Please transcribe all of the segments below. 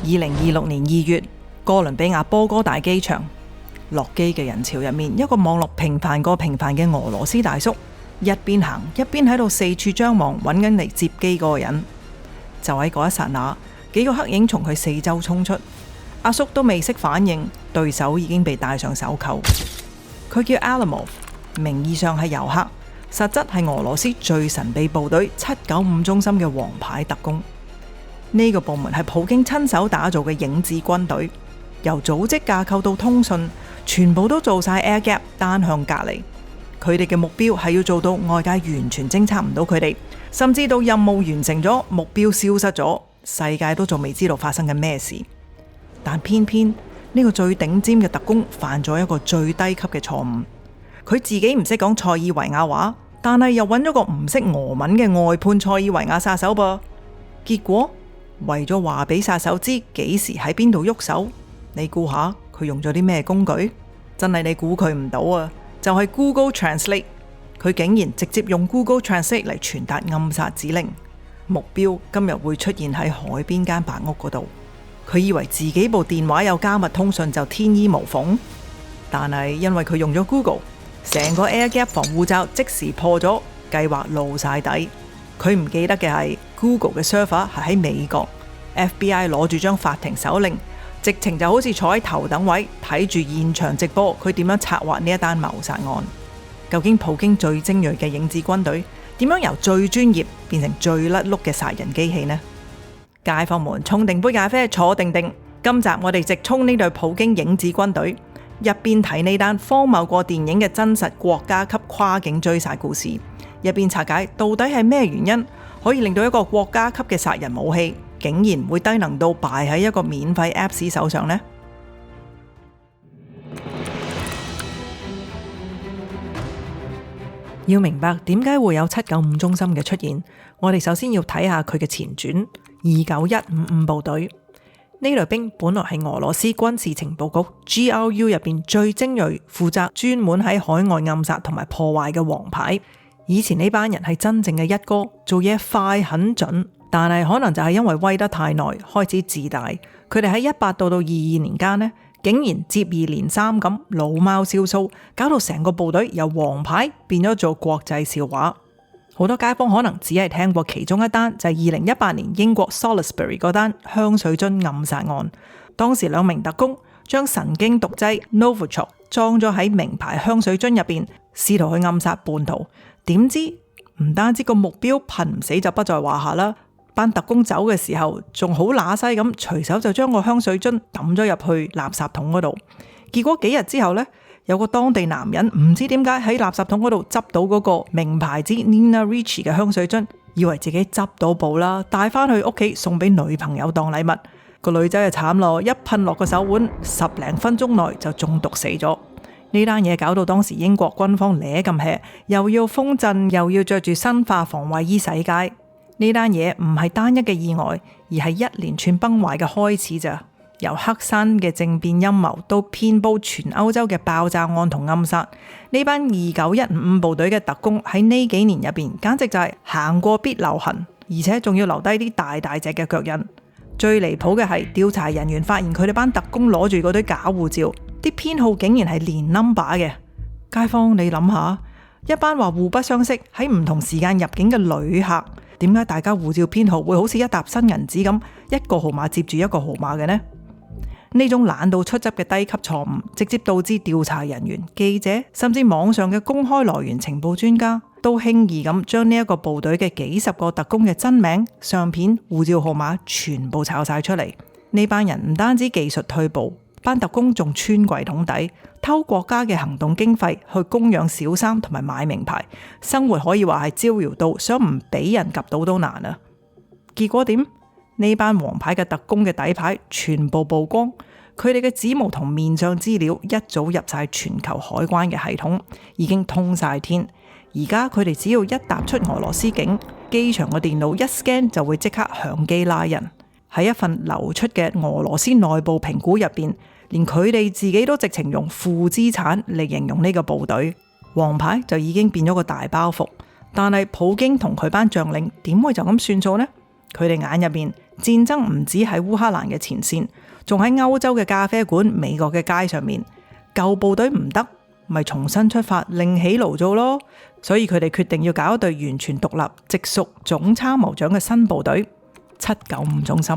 2026年2月，哥倫比亞波哥大機場落機嘅人潮入面，一個望落平凡過平凡嘅俄羅斯大叔，一邊行一邊喺度四處張望，揾緊嚟接機嗰個人。就喺嗰一剎那，幾個黑影從佢四周衝出，阿叔都未識反應，對手已經被戴上手銬。佢叫 Alamov， 名義上係遊客，實質係俄羅斯最神秘部隊795中心嘅王牌特工。呢個部門係普京親手打造嘅影子軍隊，由組織架構到通訊，全部都做晒 air gap 單向隔離。佢哋嘅目標係要做到外界完全偵測唔到佢哋，甚至到任務完成咗，目標消失咗，世界都仲未知道發生緊咩事。但偏偏呢個最頂尖嘅特工犯咗一個最低級嘅錯誤，佢自己唔識講塞爾維亞話，但係又揾咗個唔識俄文嘅外判塞爾維亞殺手噃。結果為咗話俾殺手知幾時喺邊度喐手，你估下佢用咗啲咩工具？真係你估佢唔到啊！就係 Google Translate， 佢竟然直接用 Google Translate 嚟傳達暗殺指令，目標今日會出現喺海邊間白屋嗰度。佢以為自己部電話有加密通訊就天衣無縫，但係因為佢用咗 Google， 成個 Air Gap 防護罩即時破咗，計劃露晒底。佢唔記得嘅係 Google 嘅 server 係喺美國， FBI 攞住張法庭手令，直情就好似坐喺頭等位睇住現場直播，佢點樣策劃呢一單謀殺案。究竟普京最精銳嘅影子軍隊點樣由最專業變成最甩碌嘅殺人機器呢？街坊們沖定杯咖啡，坐定定。今集我哋直衝呢隊普京影子軍隊，一邊睇呢單荒謬過電影嘅真實國家級跨境追殺故事，一邊拆解到底係咩原因可以令到一個國家級嘅殺人武器竟然會低能到敗喺一個免費 Apps 手上呢？要明白點解會有795中心嘅出現，我哋首先要睇下佢嘅前傳29155部隊。呢隊兵本來係俄羅斯軍事情報局 GRU 入邊最精銳，負責專門喺海外暗殺同埋破壞嘅王牌。以前呢班人係真正嘅一哥，做嘢快很準，但係可能就係因為威得太耐，開始自大。佢哋喺18到22年間呢，竟然接二連三咁老貓燒鬚，搞到成個部隊由王牌變咗做國際笑話。好多街坊可能只係聽過其中一單，就係2018年英國 Salisbury 嗰單香水樽暗殺案。當時2名特工將神經毒劑 Novichok 裝咗喺名牌香水樽入邊，試圖去暗殺叛徒。點知唔單止個目標噴唔死就不在話下啦，班特工走嘅時候仲好乸西咁，隨手就將個香水樽抌咗入去垃圾桶嗰度。結果幾日之後呢，有個當地男人唔知點解喺垃圾桶嗰度執到嗰個名牌子 Nina Ricci 嘅香水樽，以為自己執到寶啦，帶翻去屋企送俾女朋友當禮物。個女仔就慘咯，一噴落個手腕，10零分鐘內就中毒死咗。呢單嘢搞到當時英國軍方攣咁 hea， 又要封鎮，又要着住生化防衛衣洗街。呢單嘢唔係單一嘅意外，而係一連串崩壞嘅開始咋。由黑山嘅政變陰謀到遍佈全歐洲嘅爆炸案同暗殺，呢班29155部隊嘅特工喺呢幾年入邊，簡直就係行過必留痕，而且仲要留低啲大大隻嘅腳印。最離譜嘅係調查人員發現佢哋班特工攞住嗰堆假護照，啲編號竟然係連 number 嘅。街坊你諗下，一班話互不相識喺唔同時間入境嘅旅客，點解大家護照編號會好似一沓新銀紙咁，一個號碼接住一個號碼嘅呢？呢種懶到出汁嘅低級錯誤，直接導致調查人員、記者甚至網上嘅公開來源情報專家都輕易咁將呢一個部隊嘅幾十個特工嘅真名、相片、護照號碼全部抄晒出嚟。呢班人唔單止技術退步，班特工仲穿櫃桶底，偷國家嘅行動經費去供養小三同埋買名牌，生活可以話係招搖到想唔俾人及到都難啊！結果點？呢班王牌嘅特工嘅底牌全部曝光，佢哋嘅指模同面相資料一早入晒全球海關嘅系統，已經通晒天。而家佢哋只要一踏出俄羅斯境，機場嘅電腦一 scan 就會即刻響機拉人。喺一份流出嘅俄羅斯內部評估入邊，連佢哋自己都直情用負資產嚟形容呢個部隊。王牌就已經變咗個大包袱，但係普京同佢班將領點會就咁算數呢？佢哋眼入邊戰爭唔止喺烏克蘭嘅前線，仲喺歐洲嘅咖啡館、美國嘅街上面。舊部隊唔得，咪重新出發，另起爐灶咯。所以佢哋決定要搞一隊完全獨立、直屬總參謀長嘅新部隊795中心。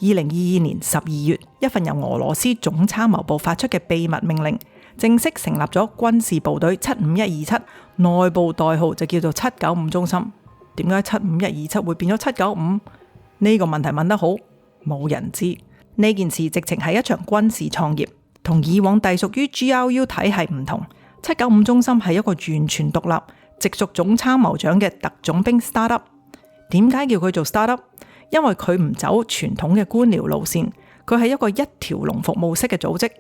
2022年12月，一份由俄羅斯總參謀部發出嘅秘密命令，正式成立咗軍事部隊75127，內部代號就叫做795中心。點解75127會變咗795？呢個問題問得好，冇人知。呢件事直情係一場軍事創業，同以往隸屬於 GRU 體系唔同。795中心係一個完全獨立、直屬總參謀長嘅特種兵 startup。點解叫佢做 startup？因為佢唔走傳統嘅官僚路線，佢係一個一條龍服務式嘅組織。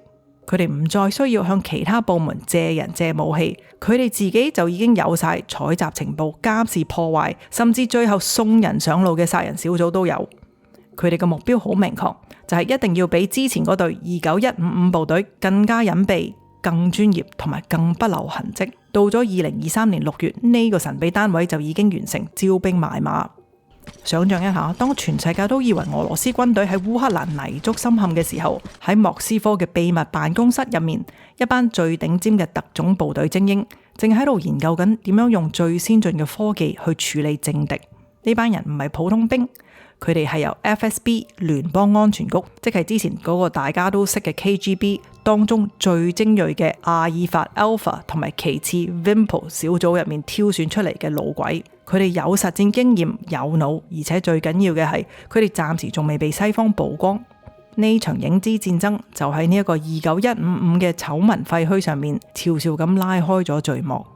佢哋唔再需要向其他部門借人借武器，佢哋自己就已經有晒採集情報、監視破壞，甚至最後送人上路嘅殺人小組都有。佢哋嘅目標好明確，就係一定要比之前嗰隊29155部隊更加隱秘、更專業同埋更不留痕跡。到咗2023年6月，呢個神秘單位就已經完成招兵買馬。想象一下，當全世界都以為俄羅斯軍隊喺烏克蘭泥足深陷嘅時候，喺莫斯科嘅秘密辦公室入面，一班最頂尖嘅特種部隊精英正喺度研究緊點樣用最先進嘅科技去處理政敵。呢班人唔係普通兵，佢哋係由 FSB 聯邦安全局，即係之前嗰個大家都識嘅 KGB 當中最精銳嘅阿爾法 Alpha 同埋其次 Vimpel 小組入面挑選出嚟嘅老鬼。佢哋有實戰經驗，有腦，而且最緊要嘅係佢哋暫時仲未被西方曝光。呢場影子戰爭就喺呢一個29155嘅醜聞廢墟上面悄悄咁拉開咗序幕。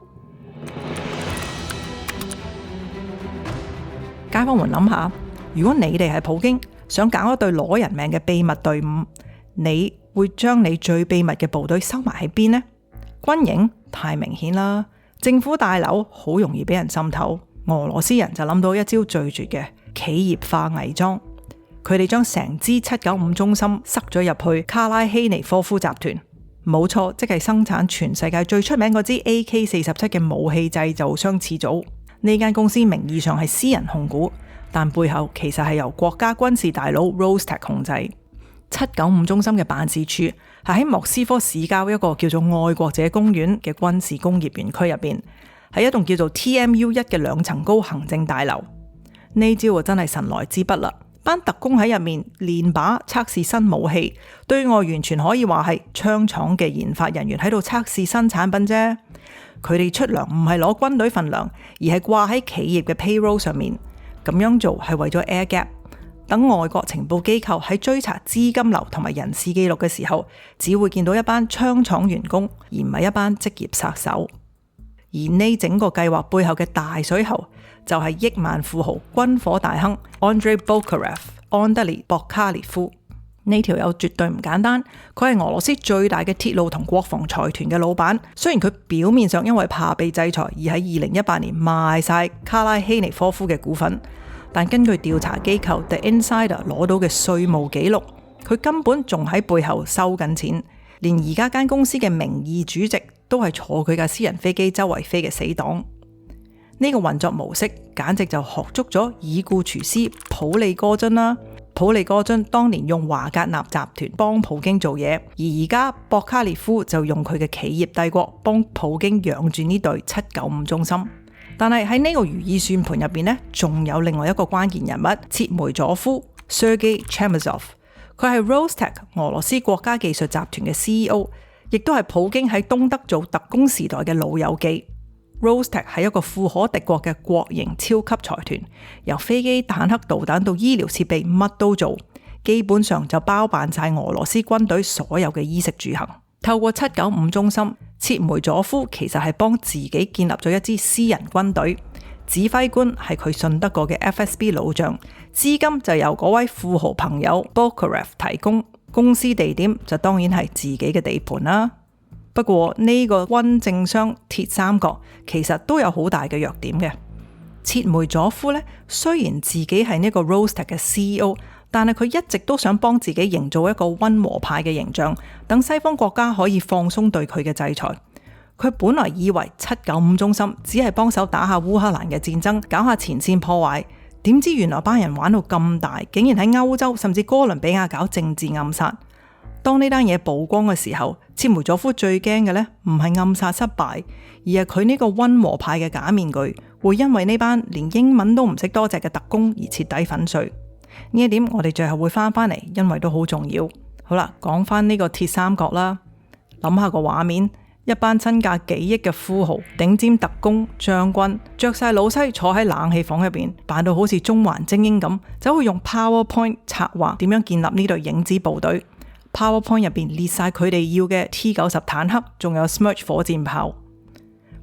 街坊們諗下，如果你哋係普京，想搞一隊攞人命嘅秘密隊伍，你會將你最秘密嘅部隊收埋喺邊呢？軍營太明顯啦，政府大樓好容易俾人滲透。俄羅斯人就諗到一招最絕嘅企業化偽裝，佢哋將成支795中心塞咗入去卡拉希尼科夫集團，冇錯，即係生產全世界最出名嗰支 AK-47嘅武器製造商始祖。呢間公司名義上係私人控股，但背後其實係由國家軍事大佬 Rostec 控制。795中心嘅辦事處係喺莫斯科市郊一個叫做愛國者公園嘅軍事工業園區入邊，係一棟叫做 TMU1 嘅2層高行政大樓。呢招真係神來之筆啦！班特工喺入面練靶測試新武器，對外完全可以話係槍廠嘅研發人員喺度測試新產品啫。佢哋出糧唔係攞軍隊份糧，而係掛喺企業嘅 payroll 上面。咁樣做係為咗 air gap，等外國情報機構喺追查資金流同埋人事記錄嘅時候，只會見到一班槍廠員工，而唔係一班職業殺手。而呢整個計劃背後嘅大水喉就係億萬富豪軍火大亨 Andrei Bokharev 安德烈博卡列夫。呢條友絕對唔簡單，佢係俄羅斯最大嘅鐵路同國防財團嘅老闆。雖然佢表面上因為怕被制裁而喺2018年賣晒卡拉希尼科夫嘅股份，但根據調查機構 The Insider 攞到嘅稅務記錄，佢根本仲喺背後收緊錢，連而家間公司嘅名義主席都係坐佢架私人飛機周圍飛嘅死黨。呢個運作模式簡直就學足咗已故廚師普利戈津啦。普利戈津當年用華格納集團幫普京做嘢，而而家博卡列夫就用佢嘅企業帝國幫普京養住呢隊795中心。但係喺呢個如意算盤入邊呢，仲有另外一個關鍵人物切梅佐夫 Sergei Chemezov， 佢係 Rostec 俄羅斯國家技術集團嘅 CEO， 亦都係普京喺東德做特工時代嘅老友記。Rostec 係一個富可敵國嘅國營超級財團，由飛機、坦克、導彈到醫療設備乜都做，基本上就包辦晒俄羅斯軍隊所有嘅衣食住行。透過795中心，切梅佐夫其實係幫自己建立咗一支私人軍隊，指揮官係佢信得過嘅 FSB 老將，資金就由嗰位富豪朋友 Bokharev 提供，公司地點就當然係自己嘅地盤啦。不過呢個軍政商鐵三角其實都有好大嘅弱點嘅。切梅佐夫呢，雖然自己係呢個 Rostec 嘅 CEO， 但係佢一直都想幫自己營造一個溫和派嘅形象，等西方國家可以放鬆對佢嘅制裁。佢本來以為795中心只係幫手打下烏克蘭嘅戰爭，搞下前線破壞，點知原來班人玩到咁大，竟然喺歐洲甚至哥倫比亞搞政治暗殺。當呢單嘢曝光嘅時候，切梅佐夫最驚嘅呢唔係暗殺失敗，而係佢呢個溫和派嘅假面具會因為呢班連英文都唔識多隻嘅特工而徹底粉碎。呢一點我哋最後會翻嚟，因為都好重要。好啦，講翻呢個鐵三角啦，諗下個畫面，一班身價幾億嘅富豪、頂尖特工、將軍，着晒老西坐喺冷氣房入邊，扮到好似中環精英咁，走去用 PowerPoint 策劃點樣建立呢隊影子部隊。PowerPoint 入邊列晒佢哋要嘅 T-90坦克，仲有 Smerch 火箭炮。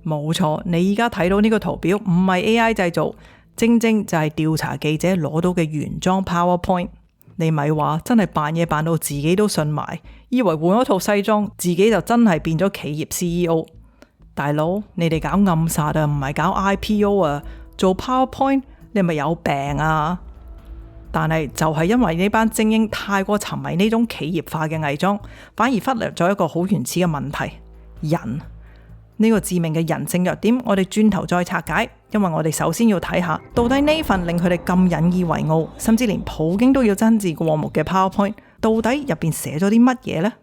冇錯，你而家睇到呢個圖表唔係 AI 製造，正正就係調查記者攞到嘅原裝 PowerPoint。你咪話真係扮嘢扮到自己都信埋，以為換咗套西裝，自己就真係變咗企業 CEO。大佬，你哋搞暗殺啊，唔係搞 IPO 啊，做 PowerPoint 你咪有病啊！但係就係因為呢班精英太過沉迷呢種企業化嘅偽裝，反而忽略咗一個好原始嘅問題：人呢個致命嘅人性弱點，我哋轉頭再拆解。因為我哋首先要睇下，到底呢份令佢哋咁引以為傲，甚至連普京都要真摯過目嘅 PowerPoint， 到底入邊寫咗啲乜嘢呢？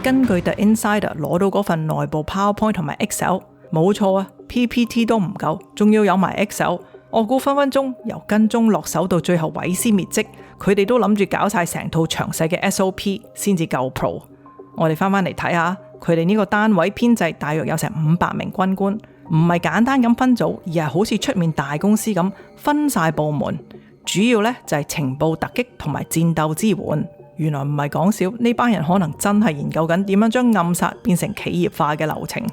根據 The Insider 攞到嗰份內部 PowerPoint 同埋 Excel， 冇錯啊， PPT 都唔夠，仲要有埋 Excel。我估分分鐘由跟蹤落手到最後毀屍滅跡，佢哋都諗住搞晒成套詳細嘅 SOP 先至夠 Pro。我哋翻嚟睇下，佢哋呢個單位編制大約有成500名軍官，唔係簡單咁分組，而係好似出面大公司咁分晒部門，主要呢就係情報突擊同埋戰鬥支援。原來唔係講笑，呢班人可能真係研究緊點樣將暗殺變成企業化嘅流程。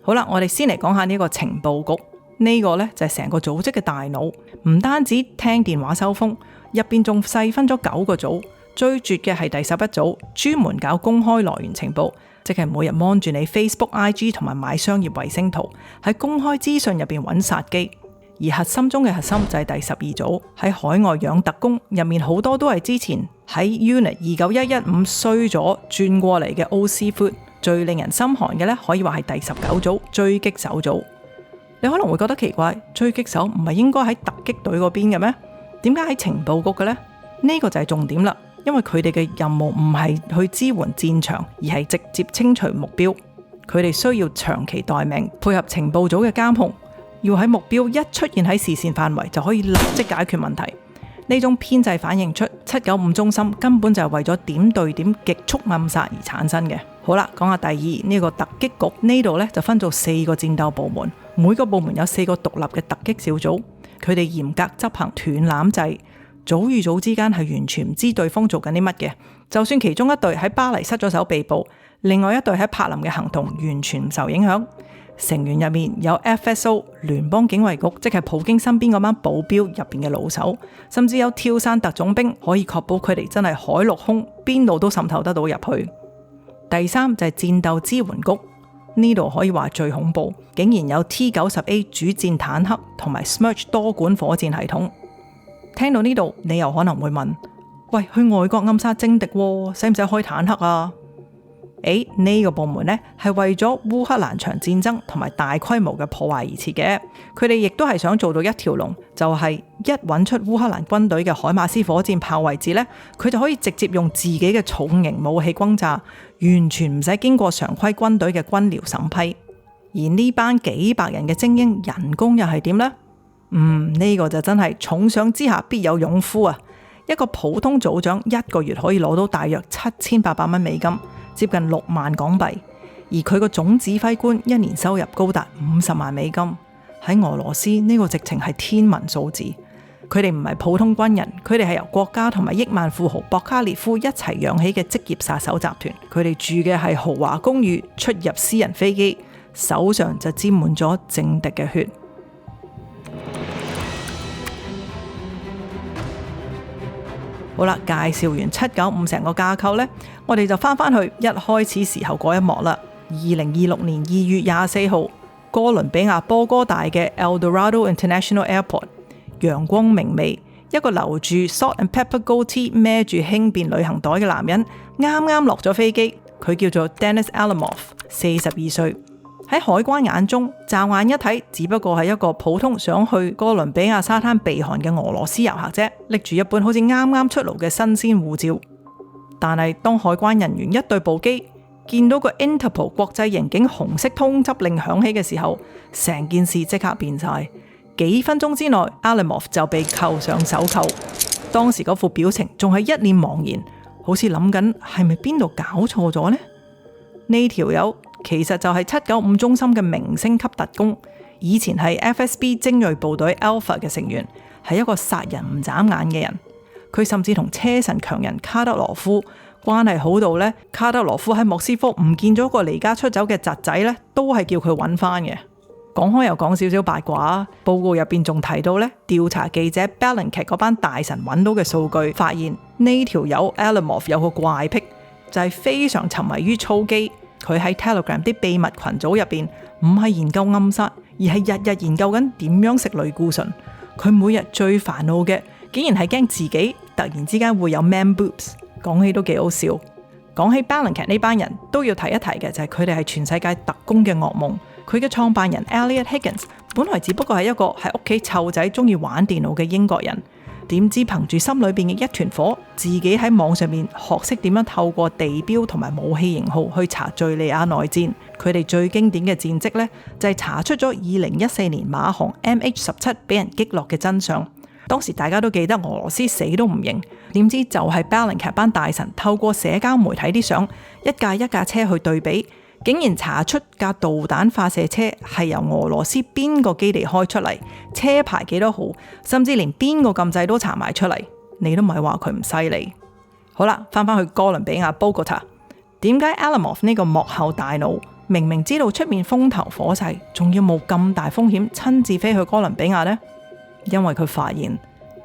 好啦，我哋先嚟講下呢個情報局，呢個呢就係成個組織嘅大腦，唔單止聽電話收風，入邊仲細分咗9個組，最絕嘅係第11組，專門搞公開來源情報，即係每日 mon 住你 Facebook、IG 同埋買商業衛星圖，喺公開資訊入邊揾殺機。而核心中嘅核心就係第12組，喺海外養特工，入面好多都係之前喺 Unit 29115衰咗轉過嚟嘅 O.C.Foot。最令人心寒嘅呢，可以話係第19組狙擊手組。你可能會覺得奇怪，狙擊手唔係應該喺突擊隊嗰邊嘅咩？點解喺情報局嘅呢？呢個就係重點啦，因為佢哋嘅任務唔係去支援戰場，而係直接清除目標。佢哋需要長期待命，配合情報組嘅監控，要喺目標一出現喺視線範圍就可以立即解決問題。呢種編制反映出795中心根本就係為咗點對點極速暗殺而產生嘅。好啦，講下第二呢個突擊局，呢度呢就分做4個戰鬥部門，每個部門有4個獨立嘅突擊小組，佢哋嚴格執行斷纜制，組與組之間係完全唔知對方做緊啲乜嘅。就算其中一隊喺巴黎失咗手被捕，另外一隊喺柏林嘅行動完全唔受影響。成員入面有 FSO 聯邦警衛局，即係普京身邊嗰班保鏢入邊嘅老手，甚至有跳傘特種兵，可以確保佢哋真係海陸空邊度都滲透得到入去。第三就係戰鬥支援局，呢度可以話最恐怖，竟然有 T-90A 主戰坦克同埋 Smerch 多管火箭系統。聽到呢度，你又可能會問：喂，去外國暗殺政敵，使唔使開坦克啊？呢個部門呢係為咗烏克蘭場戰爭同埋大規模嘅破壞而設嘅，佢哋亦都係想做到一條龍，就係一揾出烏克蘭軍隊嘅海馬斯火箭炮位置呢，佢就可以直接用自己嘅重型武器轟炸，完全唔使經過常規軍隊嘅軍療審批。而呢班幾百人嘅精英人工又係點呢？呢個就真係重賞之下必有勇夫啊！一個普通組長一個月可以攞到大約7800蚊美金，接近6萬港幣，而佢個總指揮官一年收入高達50萬美金。喺俄羅斯呢個直情係天文數字。佢哋唔係普通軍人，佢哋係由國家同埋億萬富豪博卡列夫一齊養起嘅職業殺手集團。佢哋住嘅係豪華公寓，出入私人飛機，手上就沾滿咗政敵嘅血。好啦，介紹完795成個架構呢，我哋就翻去一開始時候嗰一幕啦。2026年2月24號，哥倫比亞波哥大嘅 El Dorado International Airport， 陽光明媚，一個留住 salt and pepper goatee、孭住輕便旅行袋嘅男人啱啱落咗飛機，佢叫做 Denis Alamov，42歲。喺海關眼中，驟眼一睇，只不過係一個普通想去哥倫比亞沙灘避寒嘅俄羅斯遊客啫，拎住一本好似啱啱出爐嘅新鮮護照。但係當海關人員一對部機見到個 Interpol 國際刑警紅色通緝令響起嘅時候，成件事即刻變晒。幾分鐘之內 Alimov 就被扣上手銬。當時嗰副表情仲係一臉茫然，好似諗緊係咪邊度搞錯咗呢？呢條友其實就係795中心嘅明星級特工，以前係 FSB 精銳部隊 Alpha 嘅成員，係一個殺人唔眨眼嘅人。佢甚至同車臣強人卡德羅夫關係好到呢，卡德羅夫喺莫斯科唔見咗個離家出走嘅侄仔呢，都係叫佢揾翻嘅。講開又講少少八卦，報告入邊仲提到呢，調查記者 Bellingcat 嗰班大臣揾到嘅數據，發現呢條友 Alimov 有個怪癖，就係非常沉迷於操機。佢喺 Telegram 啲秘密群組入邊，唔係研究暗殺，而係日日研究緊點樣食類固醇。佢每日最煩惱嘅，竟然係驚自己突然之間會有 man boobs。講起都幾好笑。講起 Bellingcat 呢班人，都要提一提嘅就係佢哋係全世界特工嘅噩夢。佢嘅創辦人 Elliot Higgins 本來只不過係一個喺屋企湊仔中意玩電腦嘅英國人，點知憑住心裏邊嘅一團火，自己喺網上面學識點樣透過地標同埋武器型號去查敘利亞內戰。佢哋最經典嘅戰績呢，就係查出咗2014年馬航 MH17 俾人擊落嘅真相。當時大家都記得俄羅斯死都唔認，點知就係 Bellingcat 班大臣透過社交媒體啲相，一架一架車去對比，竟然查出架導彈發射車係由俄羅斯邊個基地開出嚟，車牌幾多號，甚至連邊個撳掣都查埋出嚟。你都唔係話佢唔犀利。好啦，翻返去哥倫比亞 Bogota， 點解 Alimov 呢個幕後大腦明明知道出面風頭火勢，仲要冒咁大風險親自飛去哥倫比亞呢？因為佢發現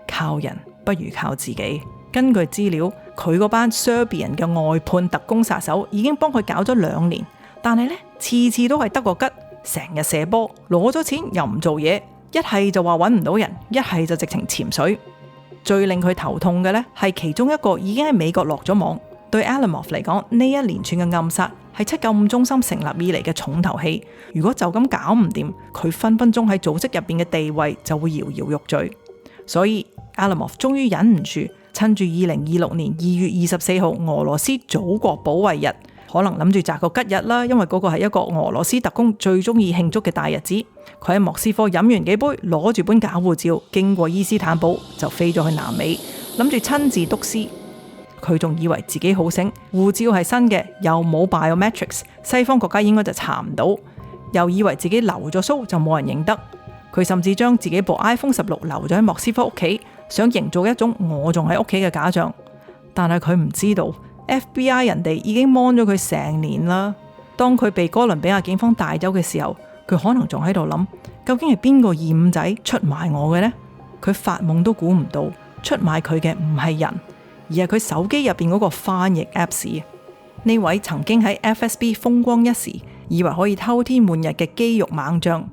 靠人不如靠自己。根據資料，佢嗰班 Serbian 嘅外判特工殺手已經幫佢搞咗2年，但係呢，次次都係得個吉，成日射波，攞咗錢又唔做嘢，一係就話揾唔到人，一係就直情潛水。最令佢頭痛嘅呢，係其中一個已經喺美國落咗網。對 Alimov 嚟講，呢一連串嘅暗殺係795中心成立以嚟嘅重頭戲。如果就咁搞唔掂，佢分分鐘喺組織入邊嘅地位就會搖搖欲墜。所以 Alimov 終於忍唔住，趁住2026年2月24號俄羅斯祖國保衛日，可能諗住擇個吉日啦，因為嗰個係一個俄羅斯特工最中意慶祝嘅大日子。佢喺莫斯科飲完幾杯，攞住本假護照，經過伊斯坦堡就飛咗去南美，諗住親自督師。佢仲以為自己好醒，護照係新嘅，又冇 biometrics， 西方國家應該就查唔到，又以為自己留咗鬚就冇人認得。佢甚至將自己部 iPhone 16留咗喺莫斯科屋企，想營造一種我仲喺屋企嘅假象。但係佢唔知道 FBI 人哋已經 mon 咗佢成年啦。當佢被哥倫比亞警方帶走嘅時候，佢可能仲喺度諗，究竟係邊個二五仔出賣我嘅呢？佢發夢都估唔到，出賣佢嘅唔係人，而係佢手機入邊嗰個翻譯 apps。呢位曾經喺 FSB 風光一時，以為可以偷天換日嘅肌肉猛將，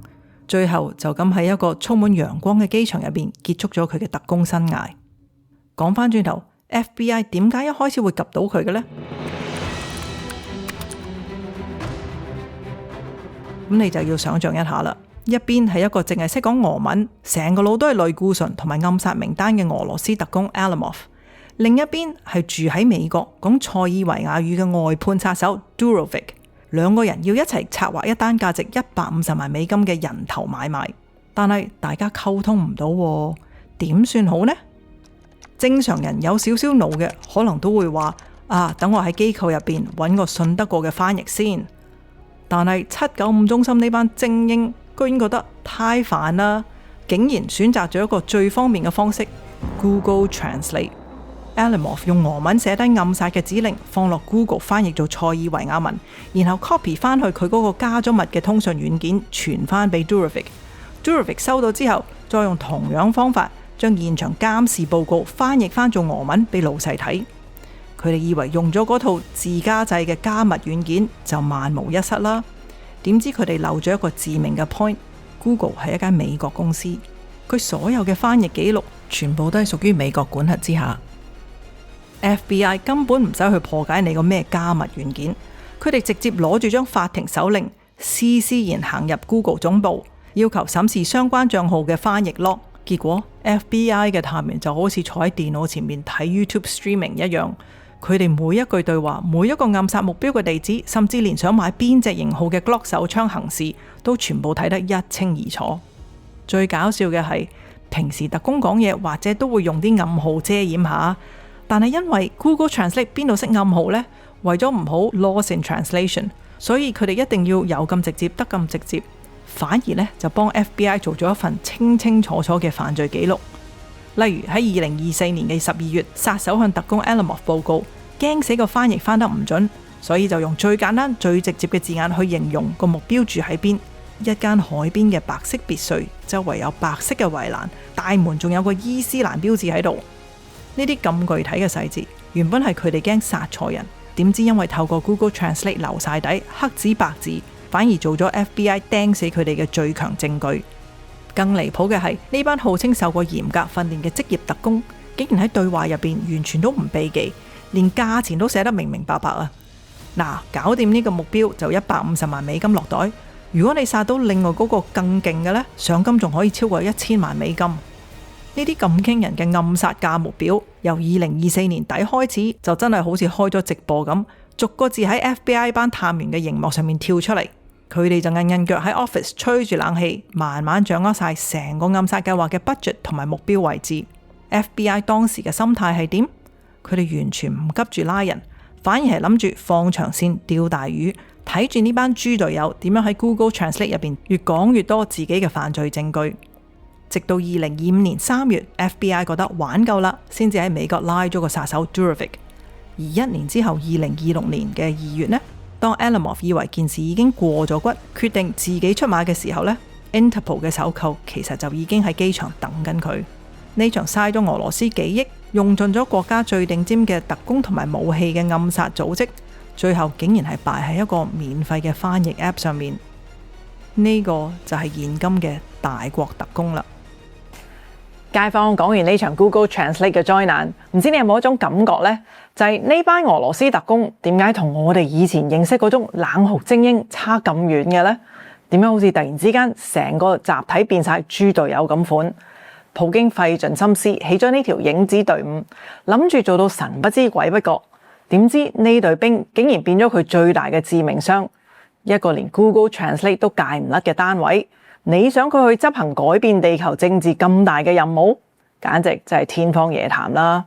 最後就咁喺一個充滿陽光嘅機場入邊結束咗佢嘅特工生涯。講翻轉頭， FBI 點解一開始會及到佢嘅呢？咁你就要想象一下啦，一邊係一個淨係識講俄文，成個腦都係類固醇同埋暗殺名單嘅俄羅斯特工 Alimov， 另一邊係住喺美國講塞爾維亞語嘅外判殺手 Durovic， 兩個人要一齊策劃一單價值150萬美金嘅人頭買賣，但係大家溝通唔到，點算好呢？正常人有少少腦嘅，可能都會話等我喺機構入邊揾個信得過嘅翻譯先。但係795中心呢班精英居然覺得太煩啦，竟然選擇咗一個最方便嘅方式 Google Translate。 Alimov 用俄文寫低暗殺嘅指令，放落 Google 翻譯做塞爾維亞文，然後 copy 翻去佢嗰個加咗密嘅通訊軟件傳翻俾 Durovic。Durovic 收到之後，再用同樣方法將現場監視報告翻譯翻做俄文俾老細睇。佢哋以為用咗嗰套自家製嘅加密軟件就萬無一失啦，點知佢哋漏咗一個致命嘅 point。Google 係一間美國公司，佢所有嘅翻譯記錄全部都係屬於美國管轄之下。FBI 根本唔使去破解你個咩加密軟件，佢哋直接攞住張法庭手令，施施然行入 Google 總部，要求審視相關賬號嘅翻譯 log。結果 FBI 嘅探員就好似坐喺電腦前面睇 YouTube streaming 一樣，佢哋每一句對話，每一個暗殺目標嘅地址，甚至連想買邊隻型號嘅 Glock 手槍行事，都全部睇得一清二楚。最搞笑嘅係，平時特工講嘢或者都會用啲暗號遮掩下，但係因為 Google Translate 邊度識暗號呢？為咗唔好 lost in translation， 所以佢哋一定要有咁直接得咁直接。反而呢，就幫 FBI 做咗一份清清楚楚嘅犯罪記錄。例如喺2024年嘅12月，殺手向特工 Alamov 報告，驚死個翻譯翻得唔準，所以就用最簡單最直接嘅字眼去形容個目標住喺邊。一間海邊嘅白色別墅，周圍有白色嘅圍欄，大門仲有個伊斯蘭標誌喺度。呢啲咁具體嘅細節，原本係佢哋驚殺錯人，點知因為透過 Google Translate 留晒底，黑紙白字，反而做咗 FBI 釘死佢哋嘅最強證據。更離譜嘅係，呢班號稱受過嚴格訓練嘅職業特工，竟然喺對話入邊完全都唔避忌，連價錢都寫得明明白白啊！嗱，搞掂呢個目標就150萬美金落袋。如果你殺到另外嗰個更勁嘅呢，賞金仲可以超過1000萬美金。呢啲咁驚人嘅暗殺價目表，由2024年底開始就真係好似開咗直播咁，逐個字喺 FBI 班探員嘅熒幕上面跳出嚟。佢哋就韌腳喺 office 吹住冷氣，慢慢掌握晒成個暗殺計劃嘅 budget 同埋目標位置。FBI 當時嘅心態係點？佢哋完全唔急住拉人，反而係諗住放長線釣大魚，睇住呢班豬隊友點樣喺 Google Translate 入邊越講越多自己嘅犯罪證據。直到2025年3月 ，FBI 覺得玩夠啦，先至喺美國拉咗個殺手 Durovic。而1年之後，2026年嘅2月呢，當 Alamov 以為件事已經過咗骨，決定自己出馬嘅時候呢， Interpol 嘅手銬其實就已經喺機場等緊佢。呢場嘥咗俄羅斯幾億，用盡咗國家最頂尖嘅特工同埋武器嘅暗殺組織，最後竟然係敗喺一個免費嘅翻譯 App 上面。呢個就係現今嘅大國特工啦。街坊講完呢場 Google Translate 嘅災難，唔知你有冇一種感覺呢？就係呢班俄羅斯特工點解同我哋以前認識嗰種冷酷精英差咁遠嘅呢？點解好似突然之間成個集體變晒豬隊友咁款？普京費盡心思起咗呢條影子隊伍，諗住做到神不知鬼不覺，點知呢隊兵竟然變咗佢最大嘅致命傷，一個連 Google Translate 都戒唔甩嘅單位。你想佢去執行改變地球政治咁大嘅任務，簡直就係天方夜譚啦！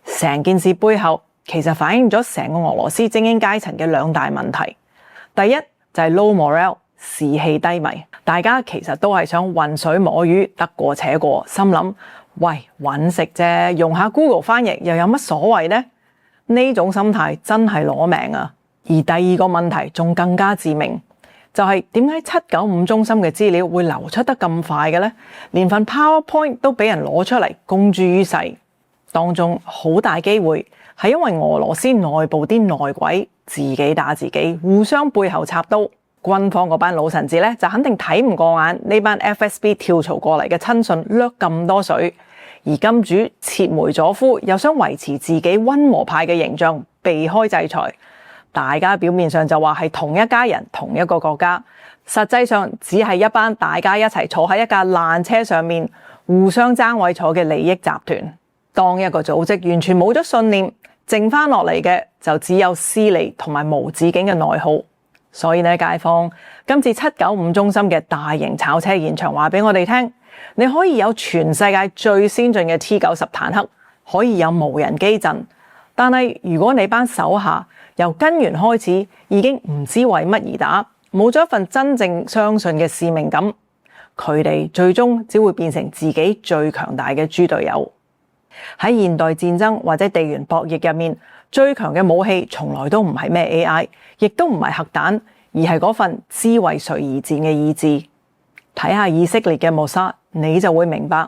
成件事背後其實反映咗成個俄羅斯精英階層嘅兩大問題。第一就係 low morale， 士氣低迷，大家其實都係想渾水摸魚，得過且過，心諗喂，搵食啫，用下 Google 翻譯又有乜所謂呢？呢種心態真係攞命啊！而第二個問題仲更加致命，就係點解795中心嘅資料會流出得咁快嘅呢？連份 PowerPoint 都俾人攞出嚟公諸於世，當中好大機會係因為俄羅斯內部啲內鬼自己打自己，互相背後插刀。軍方嗰班老臣子咧就肯定睇唔過眼呢班 FSB 跳槽過嚟嘅親信掠咁多水，而金主切梅佐夫又想維持自己溫和派嘅形象，避開制裁。大家表面上就話係同一家人、同一個國家，實際上只係一班大家一齊坐喺一架爛車上面，互相爭位坐嘅利益集團。當一個組織完全冇咗信念，剩翻落嚟嘅就只有私利同埋無止境嘅內耗。所以呢，街坊，今次795中心嘅大型炒車現場話俾我哋聽，你可以有全世界最先進嘅 T90 坦克，可以有無人機陣，但係如果你班手下由根源開始已經唔知為乜而打，冇咗一份真正相信嘅使命感，佢哋最終只會變成自己最強大嘅豬隊友。喺現代戰爭或者地緣博弈入面，最強嘅武器從來都唔係咩 AI， 亦都唔係核彈，而係嗰份知為誰而戰嘅意志。睇下以色列嘅穆薩，你就會明白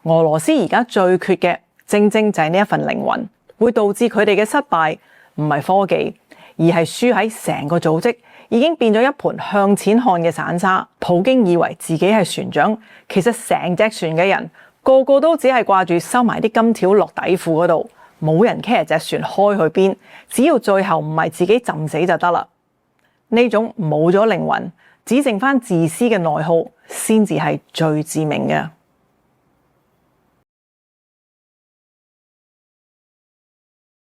俄羅斯而家最缺嘅，正正就係呢一份靈魂，會導致佢哋嘅失敗唔係科技，而係輸喺成個組織已經變咗一盤向錢看嘅散沙。普京以為自己係船長，其實成隻船嘅人個個都只係掛住收埋啲金條落底褲嗰度，冇人 care 隻船開去邊，只要最後唔係自己浸死就得啦。呢種冇咗靈魂、只剩翻自私嘅內耗先至係最致命嘅。